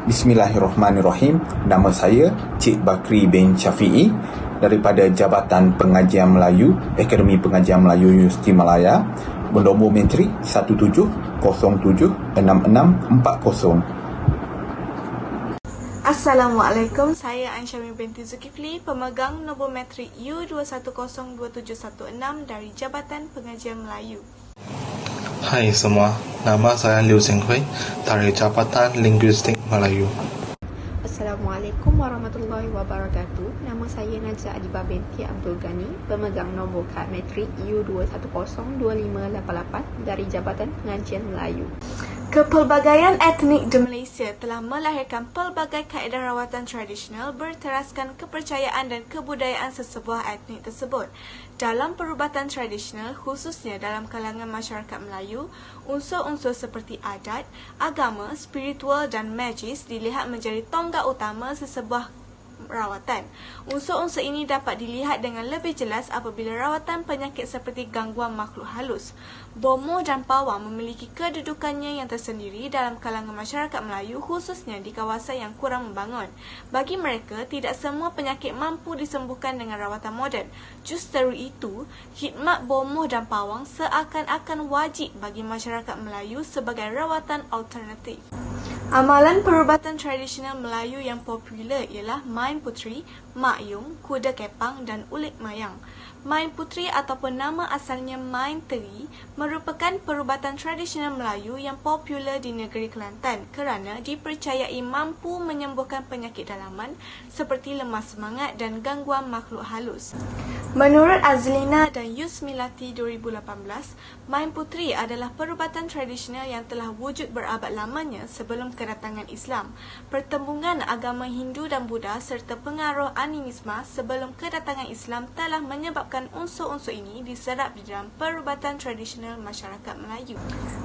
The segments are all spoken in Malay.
Bismillahirrahmanirrahim. Nama saya Cik Bakri bin Syafi'i daripada Jabatan Pengajian Melayu, Akademi Pengajian Melayu Universiti Malaya, bernombor metrik 17076640. Assalamualaikum, saya Ansyami binti Zulkifli, pemegang nombor metrik U21027116 dari Jabatan Pengajian Melayu. Hai semua, nama saya Liu Xinghui dari Jabatan Linguistik Melayu. Assalamualaikum warahmatullahi wabarakatuh. Nama saya Najah Adibah binti Abdul Ghani, pemegang nombor kad metrik U21025888 dari Jabatan Pengajian Melayu. Kepelbagaian etnik di Malaysia telah melahirkan pelbagai kaedah rawatan tradisional berteraskan kepercayaan dan kebudayaan sesebuah etnik tersebut. Dalam perubatan tradisional, khususnya dalam kalangan masyarakat Melayu, unsur-unsur seperti adat, agama, spiritual dan magis dilihat menjadi tonggak utama sesebuah rawatan. Unsur-unsur ini dapat dilihat dengan lebih jelas apabila rawatan penyakit seperti gangguan makhluk halus. Bomoh dan pawang memiliki kedudukannya yang tersendiri dalam kalangan masyarakat Melayu, khususnya di kawasan yang kurang membangun. Bagi mereka, tidak semua penyakit mampu disembuhkan dengan rawatan moden. Justru itu, khidmat bomoh dan pawang seakan-akan wajib bagi masyarakat Melayu sebagai rawatan alternatif. Amalan perubatan tradisional Melayu yang popular ialah main puteri, mak yung, kuda kepang dan ulit mayang. Main puteri ataupun nama asalnya main teri merupakan perubatan tradisional Melayu yang popular di negeri Kelantan kerana dipercayai mampu menyembuhkan penyakit dalaman seperti lemah semangat dan gangguan makhluk halus. Menurut Azlina dan Yusmilati 2018, main puteri adalah perubatan tradisional yang telah wujud berabad lamanya sebelum kedatangan Islam. Pertembungan agama Hindu dan Buddha serta pengaruh animisme sebelum kedatangan Islam telah menyebabkan unsur-unsur ini diserap di dalam perubatan tradisional masyarakat Melayu.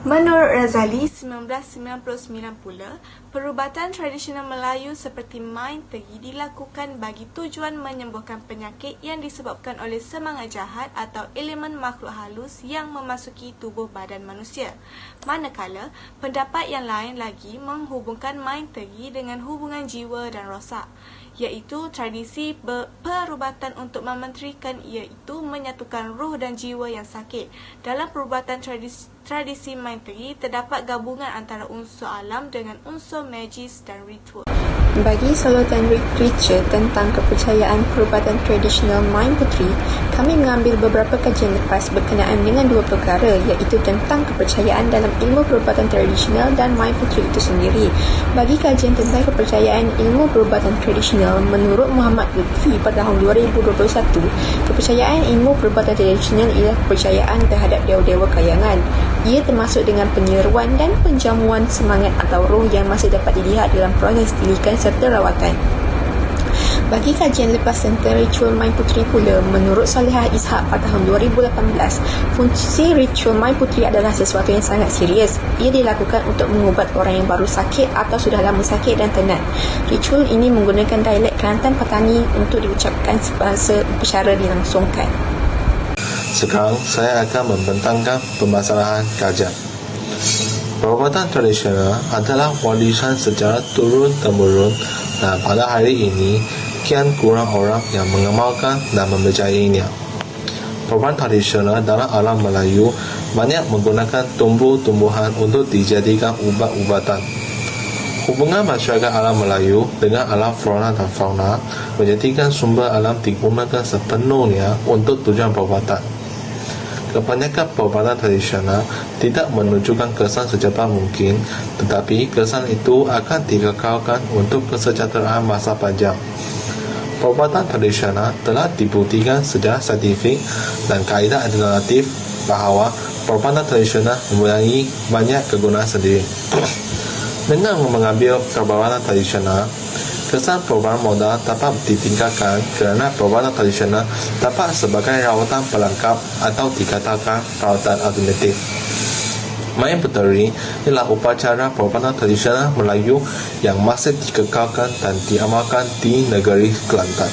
Menurut Razali 1999 pula, perubatan tradisional Melayu seperti main teri dilakukan bagi tujuan menyembuhkan penyakit yang disebabkan oleh semangat jahat atau elemen makhluk halus yang memasuki tubuh badan manusia. Manakala, pendapat yang lain lagi menghubungkan main teri dengan hubungan jiwa dan rosak, iaitu tradisi perubatan untuk mementerikan, iaitu menyatukan roh dan jiwa yang sakit. Dalam perubatan tradisi main teri, terdapat gabungan antara unsur alam dengan unsur magis dan ritual. Bagi sorotan literatur tentang kepercayaan perubatan tradisional main puteri, kami mengambil beberapa kajian lepas berkenaan dengan dua perkara, iaitu tentang kepercayaan dalam ilmu perubatan tradisional dan main puteri itu sendiri. Bagi kajian tentang kepercayaan ilmu perubatan tradisional, menurut Muhammad Lutfi pada tahun 2021, kepercayaan ilmu perubatan tradisional ialah kepercayaan terhadap dewa-dewa kayangan. Ia termasuk dengan penyeruan dan penjamuan semangat atau roh yang masih dapat dilihat dalam proses tilikan serta rawatan. Bagi kajian lepas tentang ritual main puteri pula, menurut Salihah Ishak pada tahun 2018, fungsi ritual main puteri adalah sesuatu yang sangat serius. Ia dilakukan untuk mengubat orang yang baru sakit atau sudah lama sakit dan tenat. Ritual ini menggunakan dialek Kelantan Patani untuk diucapkan secara dilangsungkan. Sekarang saya akan membentangkan permasalahan kajian. Perubatan tradisional adalah warisan sejarah turun-temurun dan pada hari ini kian kurang orang yang mengamalkan dan mempercayainya. Perubatan tradisional dalam alam Melayu banyak menggunakan tumbuh-tumbuhan untuk dijadikan ubat-ubatan. Hubungan masyarakat alam Melayu dengan alam flora dan fauna menjadikan sumber alam digunakan sepenuhnya untuk tujuan perubatan. Kebanyakan perubatan tradisional tidak menunjukkan kesan secepat mungkin, tetapi kesan itu akan dikekalkan untuk kesejahteraan masa panjang. Perubatan tradisional telah dibuktikan secara saintifik dan kaedah alternatif bahawa perubatan tradisional mempunyai banyak kegunaan sendiri. Dengan mengambil perubatan tradisional, kesan perubatan moden dapat ditingkatkan kerana perubatan tradisional dapat sebagai rawatan pelengkap atau dikatakan rawatan alternatif. Main puteri ialah upacara perubatan tradisional Melayu yang masih dikekalkan dan diamalkan di negeri Kelantan.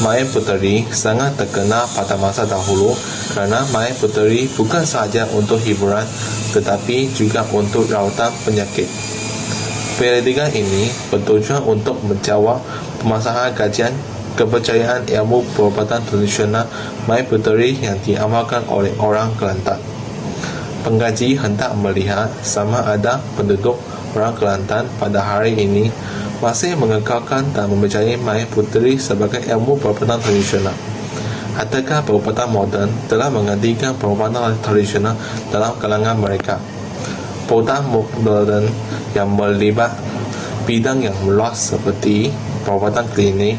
Main puteri sangat terkenal pada masa dahulu kerana main puteri bukan sahaja untuk hiburan tetapi juga untuk rawatan penyakit. Penyelidikan ini bertujuan untuk menjawab permasalahan kajian kepercayaan ilmu perubatan tradisional Melayu Puteri yang diamalkan oleh orang Kelantan. Pengkaji hendak melihat sama ada penduduk orang Kelantan pada hari ini masih mengekalkan dan mempercayai Melayu Puteri sebagai ilmu perubatan tradisional. Adakah perubatan moden telah menggantikan perubatan tradisional dalam kalangan mereka? Perubatan moden yang melibat bidang yang luas seperti perubatan klinik,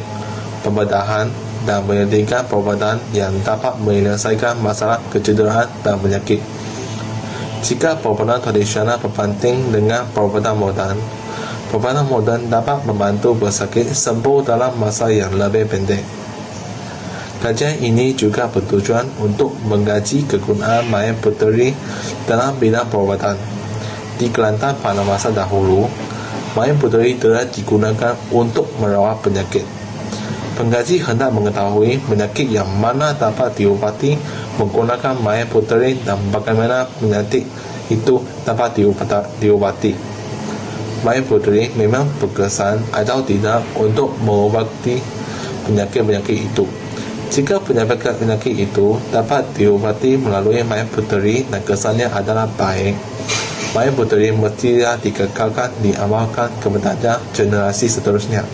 pembedahan dan penyelidikan perubatan yang dapat menyelesaikan masalah kecederaan dan penyakit. Jika perubatan tradisional berbanding dengan perubatan moden dapat membantu pesakit sembuh dalam masa yang lebih pendek. Kajian ini juga bertujuan untuk mengkaji kegunaan Melayu Puteri dalam bidang perubatan. Di Kelantan pada masa dahulu, Melayu Puteri telah digunakan untuk merawat penyakit. Pengkaji hendak mengetahui penyakit yang mana dapat diubati menggunakan Melayu Puteri dan bagaimana penyakit itu dapat diubati. Melayu Puteri memang berkesan atau tidak untuk mengobati penyakit-penyakit itu. Jika penyakit itu dapat diubati melalui Melayu Puteri dan kesannya adalah baik, Melayu Puteri mestilah dikekalkan diamalkan kepada generasi seterusnya.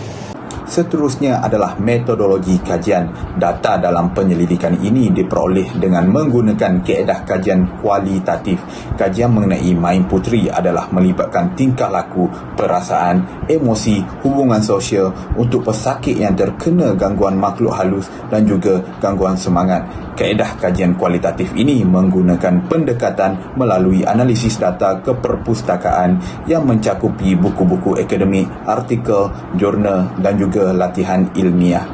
Seterusnya adalah metodologi kajian. Data dalam penyelidikan ini diperoleh dengan menggunakan kaedah kajian kualitatif. Kajian mengenai Melayu Puteri adalah melibatkan tingkah laku, perasaan, emosi, hubungan sosial untuk pesakit yang terkena gangguan makhluk halus dan juga gangguan semangat. Kaedah kajian kualitatif ini menggunakan pendekatan melalui analisis data keperpustakaan yang mencakupi buku-buku akademik, artikel, jurnal dan juga latihan ilmiah.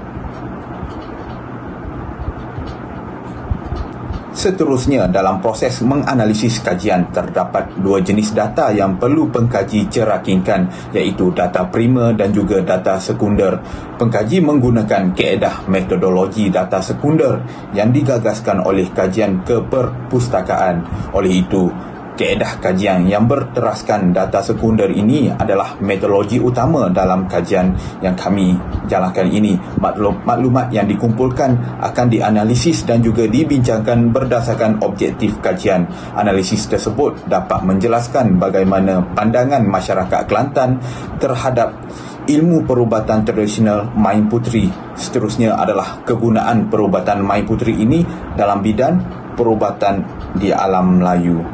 Seterusnya, dalam proses menganalisis kajian, terdapat dua jenis data yang perlu pengkaji cerakingkan, iaitu data primer dan juga data sekunder. Pengkaji menggunakan kaedah metodologi data sekunder yang digagaskan oleh kajian keperpustakaan. Oleh itu, kaedah kajian yang berteraskan data sekunder ini adalah metodologi utama dalam kajian yang kami jalankan ini. Maklumat yang dikumpulkan akan dianalisis dan juga dibincangkan berdasarkan objektif kajian. Analisis tersebut dapat menjelaskan bagaimana pandangan masyarakat Kelantan terhadap ilmu perubatan tradisional Melayu Puteri. Seterusnya adalah kegunaan perubatan Melayu Puteri ini dalam bidang perubatan di alam Melayu.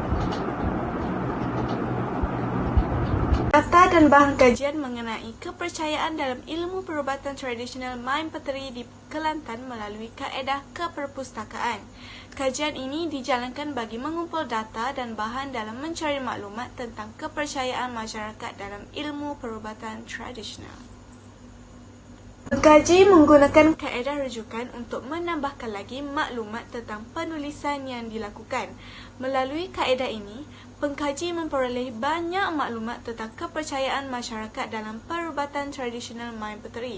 Data dan bahan kajian mengenai kepercayaan dalam ilmu perubatan tradisional Melayu Puteri di Kelantan melalui kaedah keperpustakaan. Kajian ini dijalankan bagi mengumpul data dan bahan dalam mencari maklumat tentang kepercayaan masyarakat dalam ilmu perubatan tradisional. Pengkaji menggunakan kaedah rujukan untuk menambahkan lagi maklumat tentang penulisan yang dilakukan. Melalui kaedah ini, pengkaji memperoleh banyak maklumat tentang kepercayaan masyarakat dalam perubatan tradisional Melayu Puteri.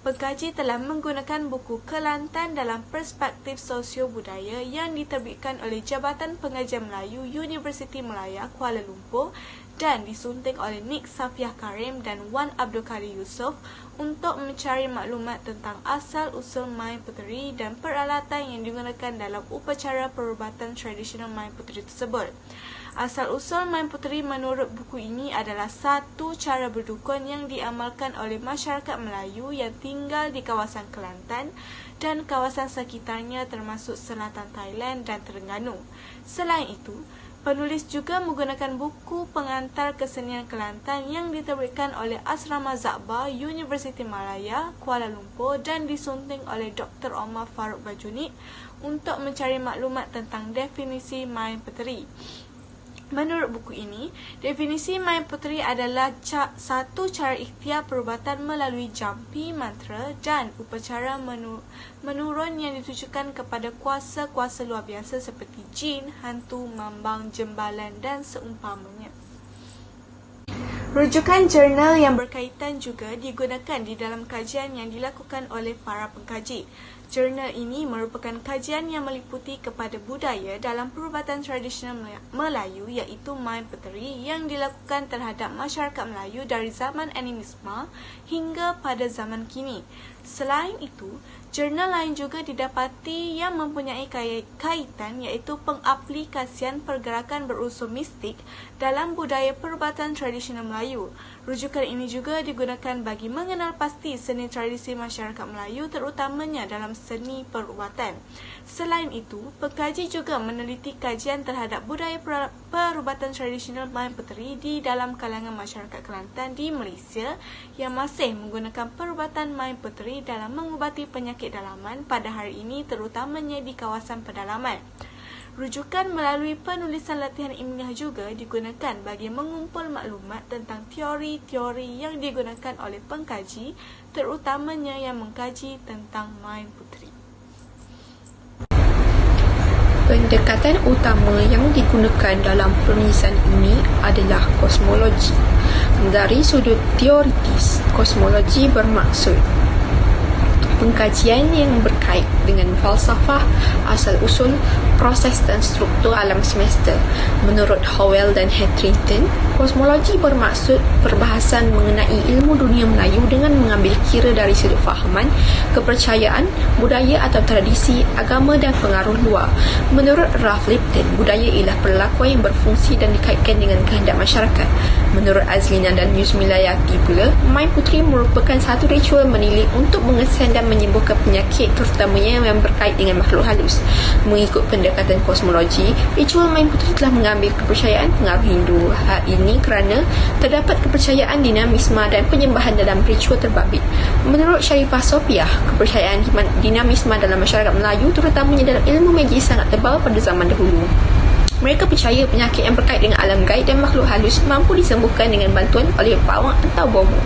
Pengkaji telah menggunakan buku Kelantan dalam Perspektif Sosio-Budaya yang diterbitkan oleh Jabatan Pengajian Melayu Universiti Malaya Kuala Lumpur dan disunting oleh Nik Safiah Karim dan Wan Abdul Kadir Yusof untuk mencari maklumat tentang asal-usul Melayu Puteri dan peralatan yang digunakan dalam upacara perubatan tradisional Melayu Puteri tersebut. Asal-usul Melayu Puteri menurut buku ini adalah satu cara berdukun yang diamalkan oleh masyarakat Melayu yang tinggal di kawasan Kelantan dan kawasan sekitarnya termasuk selatan Thailand dan Terengganu. Selain itu, penulis juga menggunakan buku pengantar kesenian Kelantan yang diterbitkan oleh Asrama Zakbar Universiti Malaya Kuala Lumpur dan disunting oleh Dr. Omar Farouk Bajuni untuk mencari maklumat tentang definisi Melayu Puteri. Menurut buku ini, definisi Melayu Puteri adalah satu cara ikhtiar perubatan melalui jampi, mantra dan upacara menurun yang ditujukan kepada kuasa-kuasa luar biasa seperti jin, hantu, mambang, jembalan dan seumpamanya. Rujukan jurnal yang berkaitan juga digunakan di dalam kajian yang dilakukan oleh para pengkaji. Jurnal ini merupakan kajian yang meliputi kepada budaya dalam perubatan tradisional Melayu iaitu main peteri yang dilakukan terhadap masyarakat Melayu dari zaman animisme hingga pada zaman kini. Selain itu, jurnal lain juga didapati yang mempunyai kaitan iaitu pengaplikasian pergerakan berunsur mistik dalam budaya perubatan tradisional Melayu. Rujukan ini juga digunakan bagi mengenal pasti seni tradisi masyarakat Melayu terutamanya dalam seni perubatan. Selain itu, pengkaji juga meneliti kajian terhadap budaya perubatan tradisional main peteri di dalam kalangan masyarakat Kelantan di Malaysia yang masih menggunakan perubatan main peteri dalam mengubati penyakit dalaman pada hari ini terutamanya di kawasan pedalaman. Rujukan melalui penulisan latihan ilmiah juga digunakan bagi mengumpul maklumat tentang teori-teori yang digunakan oleh pengkaji terutamanya yang mengkaji tentang main puteri. Pendekatan utama yang digunakan dalam penulisan ini adalah kosmologi. Dari sudut teoritis, kosmologi bermaksud pengkajian yang berkait dengan falsafah, asal-usul, proses dan struktur alam semesta. Menurut Howell dan Hetherington, kosmologi bermaksud perbahasan mengenai ilmu dunia Melayu dengan mengambil kira dari sudut fahaman, kepercayaan, budaya atau tradisi, agama dan pengaruh luar. Menurut Ralph Lipton, budaya ialah perlakuan yang berfungsi dan dikaitkan dengan kehendak masyarakat. Menurut Azlina dan Yusmilayati pula, main puteri merupakan satu ritual menilik untuk mengesan dan menyembuhkan penyakit terutamanya yang berkait dengan makhluk halus. Mengikut pendekatan kosmologi, ritual main puteri telah mengambil kepercayaan pengaruh Hindu. Hal ini kerana terdapat kepercayaan dinamisme dan penyembahan dalam ritual terbabit. Menurut Sharifah Sopiah, kepercayaan dinamisme dalam masyarakat Melayu terutamanya dalam ilmu magis sangat tebal pada zaman dahulu. Mereka percaya penyakit yang berkait dengan alam gaib dan makhluk halus mampu disembuhkan dengan bantuan oleh pawang atau bomo.